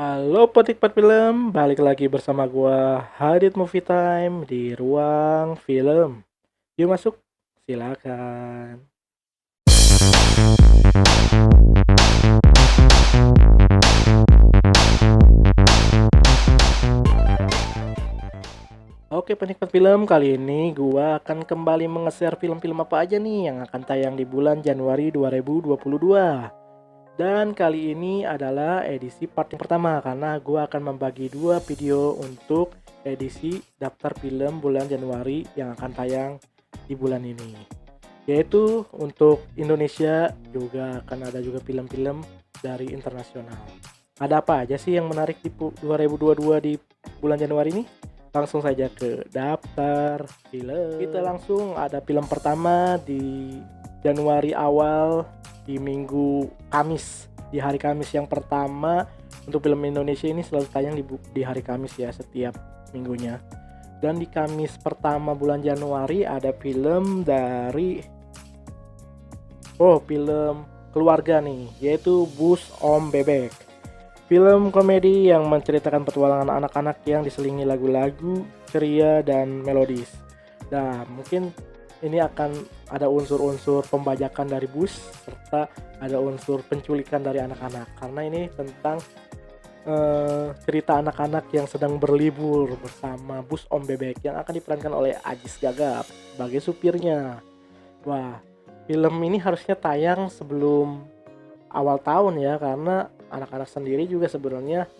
Halo penikmat film, balik lagi bersama gua Hadit Movie Time di ruang film. Yuk masuk, silakan. Oke penikmat film, kali ini gua akan kembali menge-share film-film apa aja nih yang akan tayang di bulan Januari 2022. Dan kali ini adalah edisi part yang pertama karena gua akan membagi dua video untuk edisi daftar film bulan Januari yang akan tayang di bulan ini. Yaitu untuk Indonesia juga akan ada juga film-film dari internasional. Ada apa aja sih yang menarik di 2022 di bulan Januari ini? Langsung saja ke daftar film. Kita langsung ada film pertama di Januari awal di minggu Kamis. Di hari Kamis yang pertama untuk film Indonesia ini selalu tayang di hari Kamis ya setiap minggunya. Dan di Kamis pertama bulan Januari ada film dari film keluarga nih, yaitu Bus Om Bebek. Film komedi yang menceritakan petualangan anak-anak yang diselingi lagu-lagu ceria dan melodis. Nah, mungkin ini akan ada unsur-unsur pembajakan dari bus serta ada unsur penculikan dari anak-anak karena ini tentang cerita anak-anak yang sedang berlibur bersama Bus Om Bebek yang akan diperankan oleh Ajis Gagap sebagai supirnya. Wah, film ini harusnya tayang sebelum awal tahun ya, karena anak-anak sendiri juga sebenarnya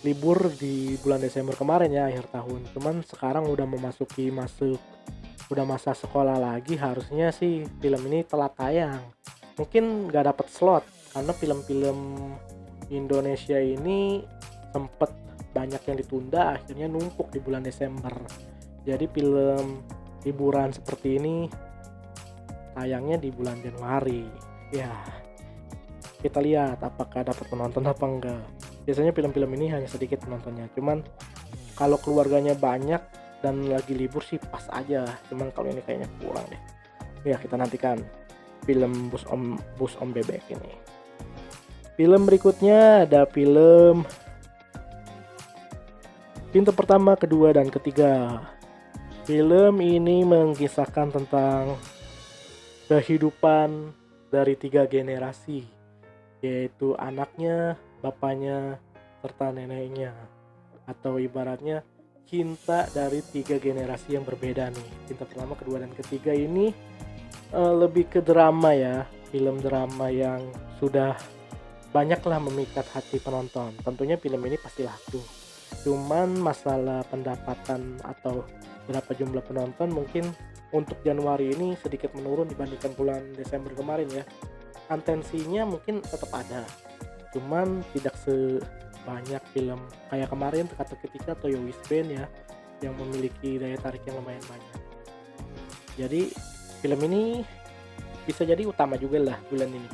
libur di bulan Desember kemarin ya, akhir tahun. Cuman sekarang udah udah masa sekolah lagi, harusnya sih film ini telat tayang. Mungkin gak dapet slot karena film-film Indonesia ini sempet banyak yang ditunda, akhirnya numpuk di bulan Desember. Jadi film liburan seperti ini tayangnya di bulan Januari. Ya, kita lihat apakah dapat penonton apa enggak. Biasanya film-film ini hanya sedikit penontonnya, cuman kalau keluarganya banyak dan lagi libur sih pas aja, cuman kalau ini kayaknya kurang deh. Ya, kita nantikan film Bus Om Bebek ini. Film berikutnya ada film Pintu Pertama, Kedua, dan Ketiga. Film ini mengisahkan tentang kehidupan dari 3 generasi, yaitu anaknya, bapaknya, serta neneknya. Atau ibaratnya cinta dari 3 generasi yang berbeda nih. Cinta pertama, kedua, dan ketiga ini lebih ke drama ya. Film drama yang sudah banyaklah memikat hati penonton. Tentunya film ini pasti laku. Cuman masalah pendapatan atau berapa jumlah penonton mungkin untuk Januari ini sedikit menurun dibandingkan bulan Desember kemarin ya. Atensinya mungkin tetap ada, cuman tidak sebanyak film kayak kemarin Teka-Teki atau Yowis Band ya, yang memiliki daya tarik yang lumayan banyak. Jadi film ini bisa jadi utama juga lah bulan ini,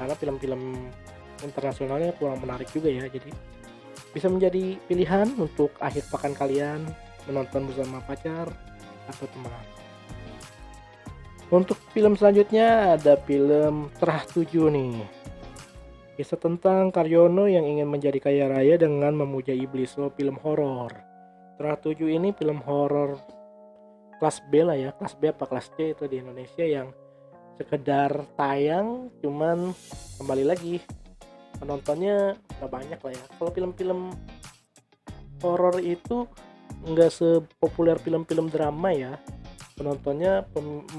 karena film-film internasionalnya kurang menarik juga ya. Jadi bisa menjadi pilihan untuk akhir pekan kalian menonton bersama pacar atau teman. Untuk film selanjutnya ada film Terah 7 nih. Kisah tentang Karyono yang ingin menjadi kaya raya dengan memuja iblis. Film horor. Terah 7 ini film horor kelas B lah ya, kelas B apa kelas C itu di Indonesia, yang sekedar tayang cuman kembali lagi penontonnya gak banyak lah ya. Kalau film-film horor itu nggak sepopuler film-film drama ya, penontonnya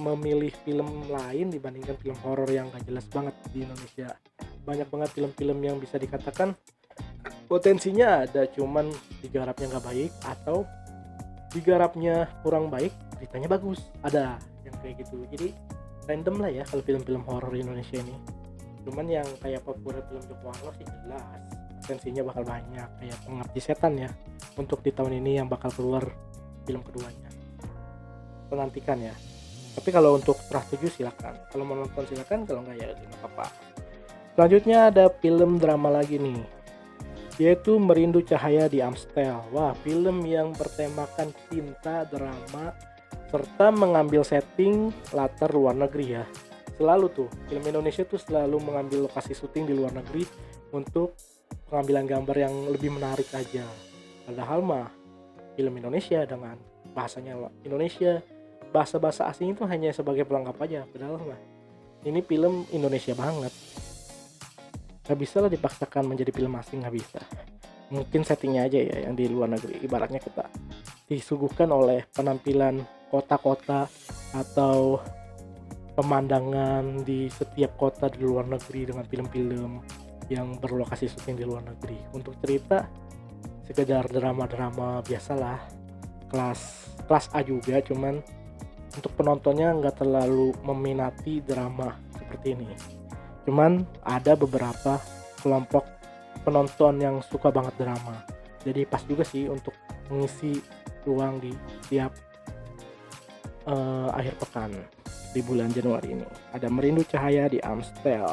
memilih film lain dibandingkan film horor yang gak jelas banget di Indonesia. Banyak banget film-film yang bisa dikatakan potensinya ada, cuman digarapnya gak baik atau digarapnya kurang baik, ceritanya bagus, ada yang kayak gitu. Jadi random lah ya kalau film-film horor Indonesia ini. Cuman yang kayak populer film Joko Anwar sih jelas potensinya bakal banyak, kayak Pengabdi Setan ya, untuk di tahun ini yang bakal keluar film keduanya. Menantikan ya. Tapi kalau untuk Terah 7 silakan, kalau mau nonton silakan, kalau enggak ya enggak apa-apa. Selanjutnya ada film drama lagi nih, yaitu Merindu Cahaya di Amstel. Wah, film yang bertemakan cinta, drama, serta mengambil setting latar luar negeri ya. Selalu tuh film Indonesia tuh selalu mengambil lokasi syuting di luar negeri untuk pengambilan gambar yang lebih menarik aja. Padahal mah film Indonesia dengan bahasanya Indonesia, bahasa-bahasa asing itu hanya sebagai pelengkap aja. Padahal mah ini film Indonesia banget. Gak bisa lah dipaksakan menjadi film asing, gak bisa. Mungkin settingnya aja ya yang di luar negeri. Ibaratnya kita disuguhkan oleh penampilan kota-kota atau pemandangan di setiap kota di luar negeri dengan film-film yang berlokasi syuting di luar negeri. Untuk cerita sekedar drama-drama biasalah, kelas A juga, cuman untuk penontonnya nggak terlalu meminati drama seperti ini. Cuman ada beberapa kelompok penonton yang suka banget drama, jadi pas juga sih untuk mengisi ruang di tiap akhir pekan di bulan Januari ini. Ada Merindu Cahaya di Amstel.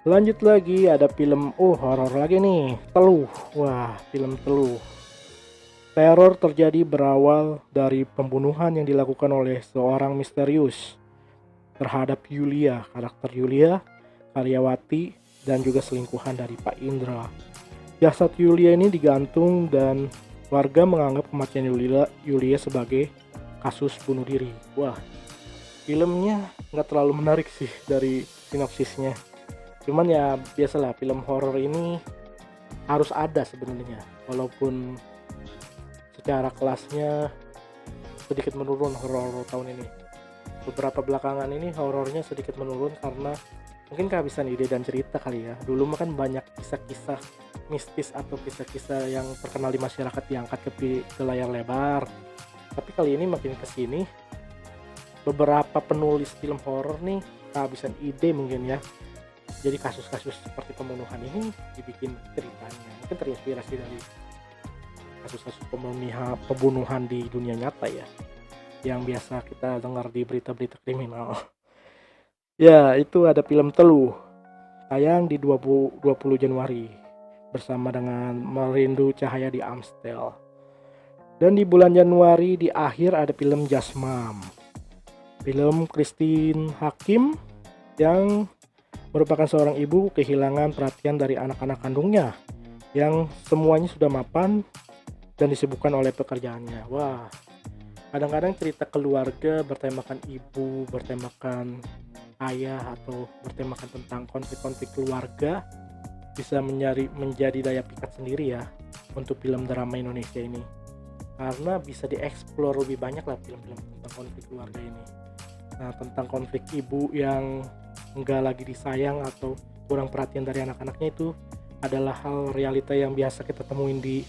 Lanjut lagi ada film horor lagi nih, Teluh. Wah, film Teluh. Teror terjadi berawal dari pembunuhan yang dilakukan oleh seorang misterius terhadap Yulia, karakter Yulia, karyawati, dan juga selingkuhan dari Pak Indra. Jasad Yulia ini digantung dan warga menganggap kematian Yulia sebagai kasus bunuh diri. Wah, filmnya nggak terlalu menarik sih dari sinopsisnya. Cuman ya biasalah, film horor ini harus ada sebenarnya, walaupun secara kelasnya sedikit menurun horor tahun ini. Beberapa belakangan ini horornya sedikit menurun karena mungkin kehabisan ide dan cerita kali ya. Dulu mah kan banyak kisah-kisah mistis atau kisah-kisah yang terkenal di masyarakat diangkat ke layar lebar. Tapi kali ini makin kesini beberapa penulis film horor nih kehabisan ide mungkin ya. Jadi kasus-kasus seperti pembunuhan ini dibikin ceritanya. Mungkin terinspirasi dari kasus-kasus pembunuhan di dunia nyata ya, yang biasa kita dengar di berita-berita kriminal. Ya, itu ada film Teluh, tayang di 20 Januari bersama dengan Merindu Cahaya di Amstel. Dan di bulan Januari di akhir ada film Jasmam, film Christine Hakim yang merupakan seorang ibu kehilangan perhatian dari anak-anak kandungnya yang semuanya sudah mapan dan disibukkan oleh pekerjaannya. Wah, kadang-kadang cerita keluarga bertemakan ibu, bertemakan ayah, atau bertemakan tentang konflik-konflik keluarga bisa menjadi daya pikat sendiri ya untuk film drama Indonesia ini, karena bisa dieksplor lebih banyak lah film-film tentang konflik keluarga ini. Nah, tentang konflik ibu yang enggak lagi disayang atau kurang perhatian dari anak-anaknya itu adalah hal realita yang biasa kita temuin di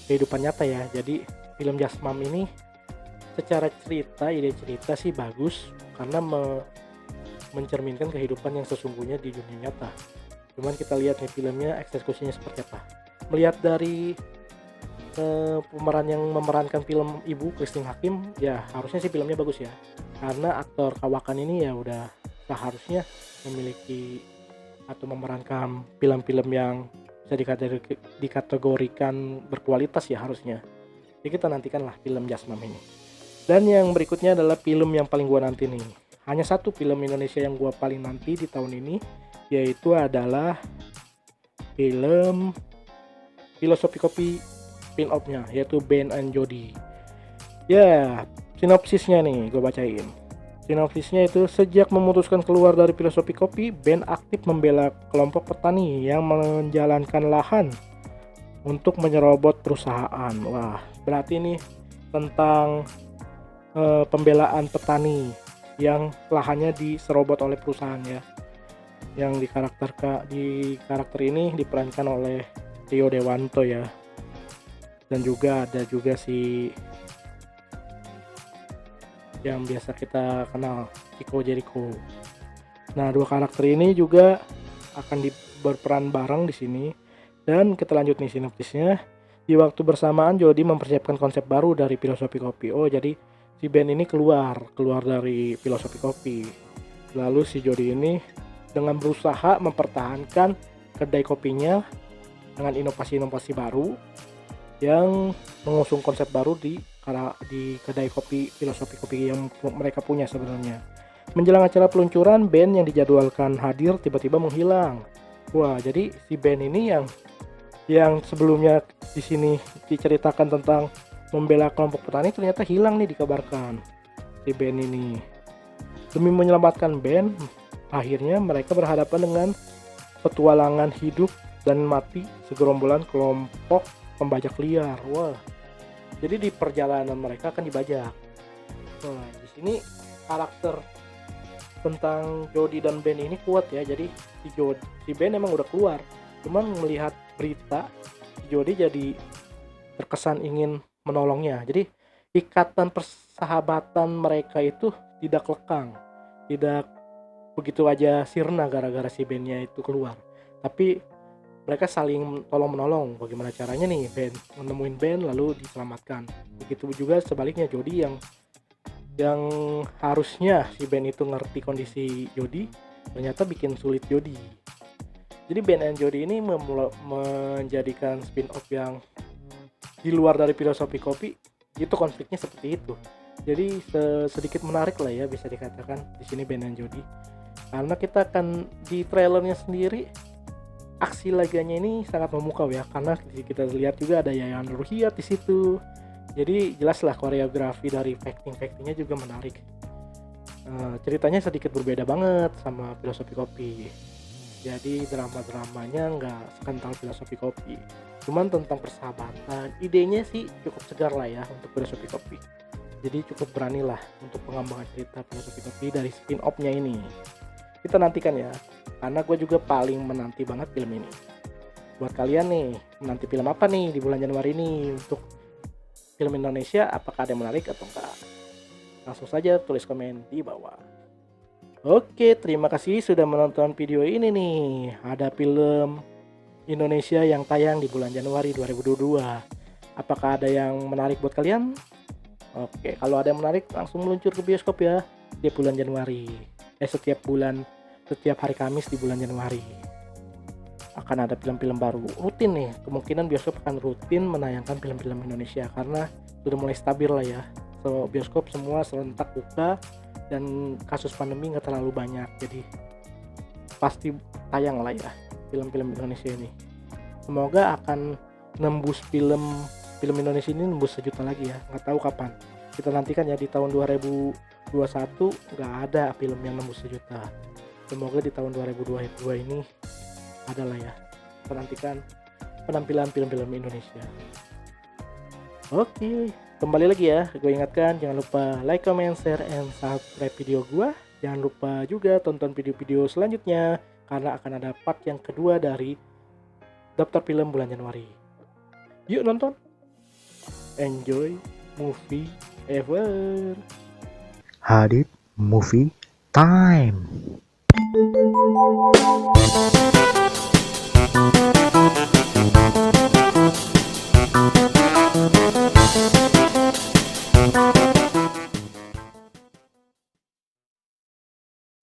kehidupan nyata ya. Jadi film Jasmam ini secara cerita, ide cerita sih bagus karena mencerminkan kehidupan yang sesungguhnya di dunia nyata. Cuman kita lihat nih filmnya eksekusinya seperti apa. Melihat dari pemeran yang memerankan film ibu Christine Hakim, ya harusnya sih filmnya bagus ya, karena aktor kawakan ini ya udah seharusnya memiliki atau memerankan film-film yang bisa dikategorikan berkualitas ya harusnya. Jadi kita nantikanlah film Jasmam ini. Dan yang berikutnya adalah film yang paling gua nanti nih. Hanya satu film Indonesia yang gua paling nanti di tahun ini, yaitu adalah film Filosofi Kopi spin-off-nya, yaitu Ben and Jody. Ya, sinopsisnya nih gue bacain. Sinopsisnya itu, sejak memutuskan keluar dari Filosofi Kopi, Ben aktif membela kelompok petani yang menjalankan lahan untuk menyerobot perusahaan. Wah, berarti nih tentang pembelaan petani yang lahannya diserobot oleh perusahaan ya. Yang di karakter ini diperankan oleh Rio Dewanto ya. Dan juga ada juga si yang biasa kita kenal, Chico Jericho. Nah, dua karakter ini juga akan berperan bareng di sini. Dan kita lanjut nih sinopsisnya. Di waktu bersamaan Jody mempersiapkan konsep baru dari Filosofi Kopi. Oh, jadi si Ben ini keluar dari Filosofi Kopi. Lalu si Jody ini dengan berusaha mempertahankan kedai kopinya dengan inovasi-inovasi baru yang mengusung konsep baru di kedai kopi Filosofi Kopi yang mereka punya sebenarnya. Menjelang acara peluncuran, Ben yang dijadwalkan hadir tiba-tiba menghilang. Wah, jadi si Ben ini yang sebelumnya di sini diceritakan tentang membela kelompok petani ternyata hilang nih dikabarkan si Ben ini. Demi menyelamatkan Ben, akhirnya mereka berhadapan dengan petualangan hidup dan mati segerombolan kelompok pembajak liar. Wah, jadi di perjalanan mereka akan dibajak. Nah, di sini karakter tentang Jody dan Ben ini kuat ya. Jadi si Ben emang udah keluar, cuman melihat berita si Jody jadi terkesan ingin menolongnya. Jadi ikatan persahabatan mereka itu tidak lekang, tidak begitu aja sirna gara-gara si Ben-nya itu keluar. Tapi mereka saling tolong menolong. Bagaimana caranya nih Ben menemuin Ben lalu diselamatkan. Begitu juga sebaliknya Jody yang harusnya si Ben itu ngerti kondisi Jody, ternyata bikin sulit Jody. Jadi Ben and Jody ini menjadikan spin-off yang di luar dari filosofi kopi, itu konfliknya seperti itu. Jadi sedikit menarik lah ya bisa dikatakan di sini Ben and Jody. Karena kita akan di trailernya sendiri aksi laganya ini sangat memukau ya, karena kita lihat juga ada Yayan Ruhiat di situ. Jadi jelaslah koreografi dari fightingnya juga menarik. Ceritanya sedikit berbeda banget sama filosofi kopi. Jadi drama-dramanya nggak sekental filosofi kopi. Cuman tentang persahabatan, idenya sih cukup segar lah ya untuk filosofi kopi. Jadi cukup berani lah untuk pengembangan cerita filosofi kopi dari spin-off-nya ini. Kita nantikan ya, karena gue juga paling menanti banget film ini. Buat kalian nih, menanti film apa nih di bulan Januari ini untuk film Indonesia, apakah ada yang menarik atau enggak? Langsung saja tulis komen di bawah. Oke, terima kasih sudah menonton video ini nih. Ada film Indonesia yang tayang di bulan Januari 2022. Apakah ada yang menarik buat kalian? Oke, kalau ada yang menarik langsung meluncur ke bioskop ya di bulan Januari. Setiap hari Kamis di bulan Januari akan ada film-film baru rutin nih. Kemungkinan bioskop akan rutin menayangkan film-film Indonesia karena sudah mulai stabil lah ya. So, bioskop semua serentak buka dan kasus pandemi nggak terlalu banyak, jadi pasti tayang lah ya film-film Indonesia ini. Semoga akan nembus film Indonesia ini nembus 1 juta lagi ya. Nggak tahu kapan, kita nantikan ya. Di tahun 2021 nggak ada film yang nembus 1 juta. Semoga di tahun 2022 ini adalah ya. Kita nantikan penampilan film-film Indonesia. Oke, kembali lagi ya, gue ingatkan jangan lupa like, comment, share, and subscribe video gue. Jangan lupa juga tonton video-video selanjutnya karena akan ada part yang kedua dari daftar film bulan Januari. Yuk nonton, enjoy movie ever. Hadit Movie Time.